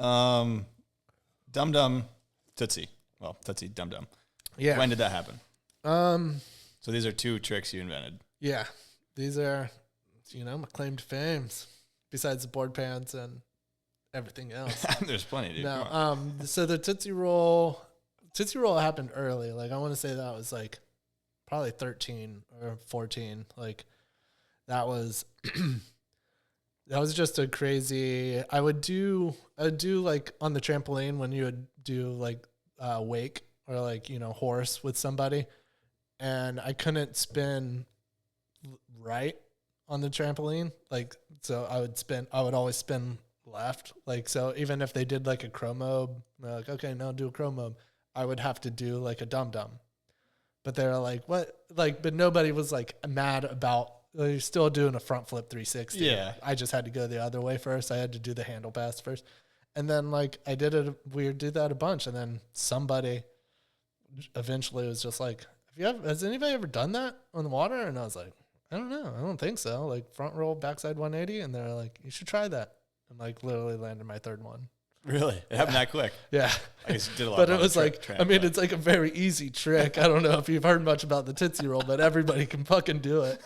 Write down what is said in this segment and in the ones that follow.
Dumdum, tootsie. Well, tootsie, dumdum. Yeah. When did that happen? So these are two tricks you invented. Yeah. These are, my claim to fames, besides the board pants and everything else. There's plenty, dude. No, so the Tootsie Roll happened early. Like, I want to say that was like probably 13 or 14. Like, that was just a crazy. I would do like on the trampoline when you would do like wake or like horse with somebody, and I couldn't spin right on the trampoline. Like, so I would always spin left. Like, so even if they did like a chromo, they're like, okay, now do a chromo, I would have to do like a dumdum. But they're like, what? Like, but nobody was like mad about, you're still doing a front flip 360. Yeah. I just had to go the other way first. I had to do the handle pass first. And then like we would do that a bunch. And then somebody eventually was just like, has anybody ever done that on the water? And I was like, I don't know. I don't think so. Like front roll, backside 180. And they're like, you should try that. And like literally landed my third one. Really? It happened that quick? Yeah. I guess you did a lot. But it was like, it's like a very easy trick. I don't know if you've heard much about the Tootsie Roll, but everybody can fucking do it.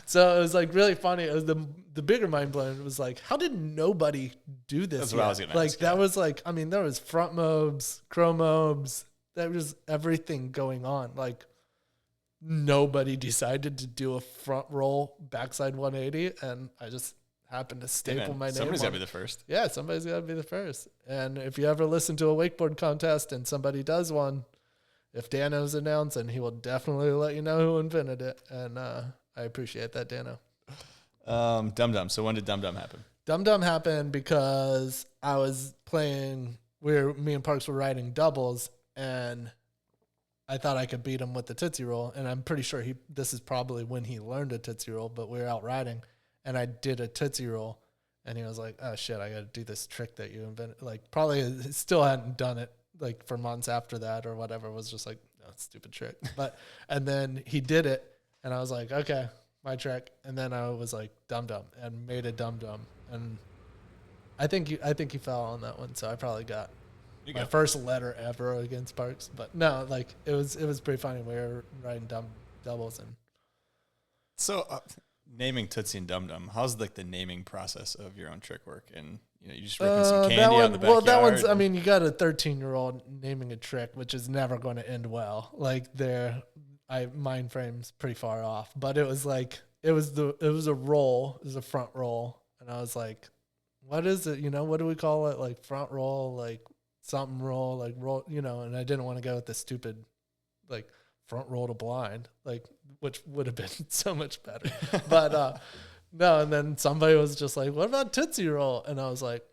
So it was like really funny. It was the bigger mind blowing. It was like, how did nobody do this? That's what I was going to ask. That was like, there was front mobs, chromobs. There was everything going on. Like, nobody decided to do a front roll backside 180, and I just happened to staple my name. Somebody's got to be the first. Yeah, somebody's got to be the first. And if you ever listen to a wakeboard contest and somebody does one, if Dano's announcing, he will definitely let you know who invented it. And I appreciate that, Dano. Dumdum. So when did Dumdum happen? Dumdum happened because I was playing. Me and Parks were riding doubles, and I thought I could beat him with the Tootsie Roll. And I'm pretty sure this is probably when he learned a Tootsie Roll, but we were out riding, and I did a Tootsie Roll, and he was like, oh shit, I got to do this trick that you invented. Like, probably still hadn't done it like for months after that or whatever. It was just like, no, stupid trick. And then he did it, and I was like, okay, my trick. And then I was like, dumdum, and made a dumdum. And I think he fell on that one, so I probably got my first letter ever against Parks. But no, like it was pretty funny. We were riding doubles, and so naming Tootsie and Dumdum. How's like the naming process of your own trick work? And you just ripping some candy out in the backyard. Well, that one's. You got a 13-year-old naming a trick, which is never going to end well. Like mind frame's pretty far off. But it was like it was a roll. It was a front roll, and I was like, what is it? What do we call it? Like front roll, like something roll, like roll, and I didn't want to go with the stupid, like front roll to blind, like, which would have been so much better. But, no. And then somebody was just like, what about Tootsie Roll? And I was like,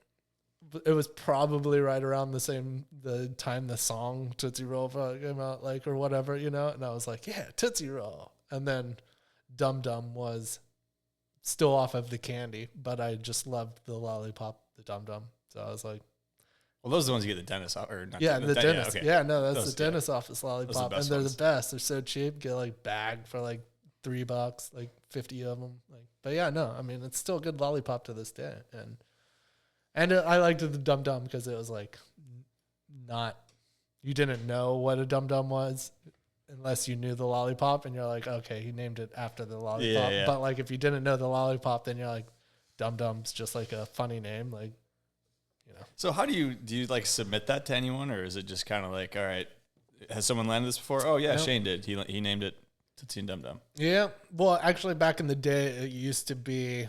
it was probably right around the time the song Tootsie Roll came out, like, or whatever, and I was like, yeah, Tootsie Roll. And then Dumdum was still off of the candy, but I just loved the lollipop, the Dumdum. So I was like, well, those are the ones you get the dentist or not. Yeah, the dentist. Okay. Yeah, no, that's the dentist office lollipop, and they're ones. the best. They're so cheap. Get like bag for like $3, like 50 of them. Like, but yeah, no, it's still a good lollipop to this day, and I liked the Dumdum because it was like you didn't know what a Dumdum was unless you knew the lollipop, and you're like, okay, he named it after the lollipop. Yeah. But like if you didn't know the lollipop, then you're like, Dumdum's just like a funny name, like. So how do you like submit that to anyone, or is it just kind of like, all right, has someone landed this before? Oh yeah, nope. Shane did. He named it Tootsie and Dumdum. Yeah. Well, actually, back in the day, it used to be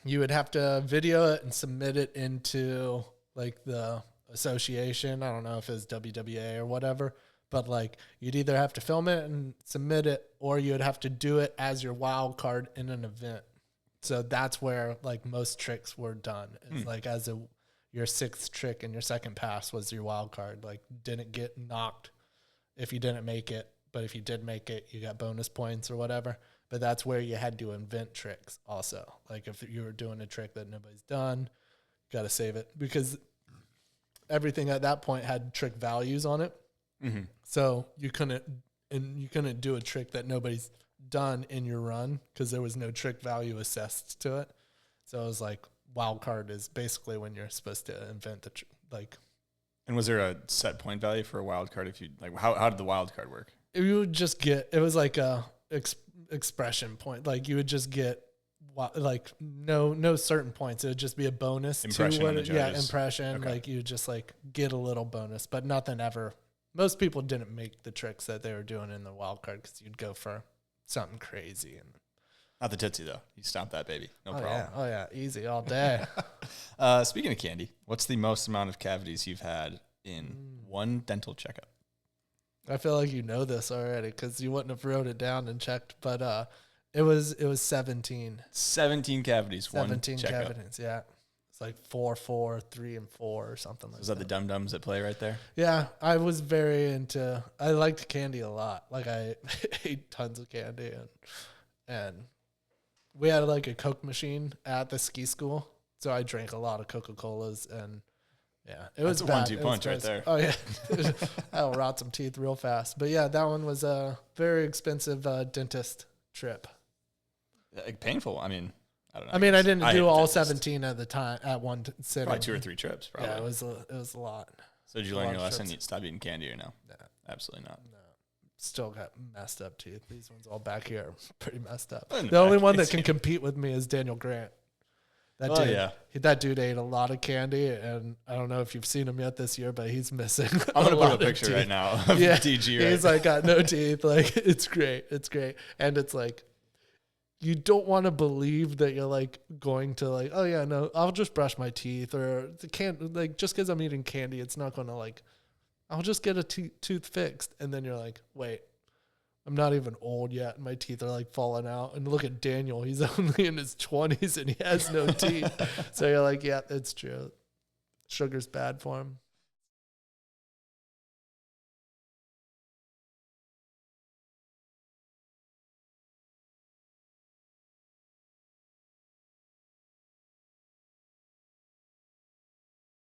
you would have to video it and submit it into like the association. I don't know if it's WWA or whatever, but like you'd either have to film it and submit it, or you'd have to do it as your wild card in an event. So that's where like most tricks were done. It's like your sixth trick and your second pass was your wild card. Like didn't get knocked if you didn't make it, but if you did make it, you got bonus points or whatever. But that's where you had to invent tricks also. Like if you were doing a trick that nobody's done, you got to save it because everything at that point had trick values on it. Mm-hmm. So you couldn't do a trick that nobody's done in your run because there was no trick value assessed to it. So it was like, wild card is basically when you're supposed to invent the like. And was there a set point value for a wild card? If you like, how did the wild card work? You would just get, it was like a expression point. Like you would just get like no certain points. It would just be a bonus impression to on the judges. impression. Okay. Like you would just like get a little bonus, but nothing ever. Most people didn't make the tricks that they were doing in the wild card because you'd go for something crazy. And not the tootsie though. You stomped that baby, no problem. Yeah. Oh yeah, easy all day. Speaking of candy, what's the most amount of cavities you've had in one dental checkup? I feel like you know this already because you wouldn't have wrote it down and checked, but it was 17. 17 cavities, 17 one checkup. cavities, yeah. It's like 4, 4, 3, and 4 or something like that. Is that the dum-dums that play right there? Yeah, I was I liked candy a lot. Like I ate tons of candy and we had like a Coke machine at the ski school. So I drank a lot of Coca-Colas and yeah, it was That's a 1-2 punch right there. Oh yeah, that'll rot some teeth real fast. But yeah, that one was a very expensive dentist trip. Like painful. I mean, I don't know. I mean, I didn't do all dentist. 17 at the time at one sitting. Probably 2 or 3 trips. Probably. Yeah, it was a lot. So did you learn your lesson? You stop eating candy or no? No, Absolutely not. no. Still got messed up teeth. These ones all back here are pretty messed up. In the The only back, one I that see. can compete with me is Daniel Grant. That Oh, dude, yeah. That dude ate a lot of candy, and I don't know if you've seen him yet this year, but he's missing. I'm gonna put lot a of picture teeth. right now of DG. Right? He's like got no teeth. Like it's great. It's great. And it's like you don't want to believe that you're like going to like, oh yeah, no, I'll just brush my teeth or like just because I'm eating candy, it's not gonna like I'll just get a tooth fixed. And then you're like, wait, I'm not even old yet. And my teeth are like falling out. And look at Daniel. He's only in his 20s and he has no teeth. So you're like, yeah, it's true. Sugar's bad for him.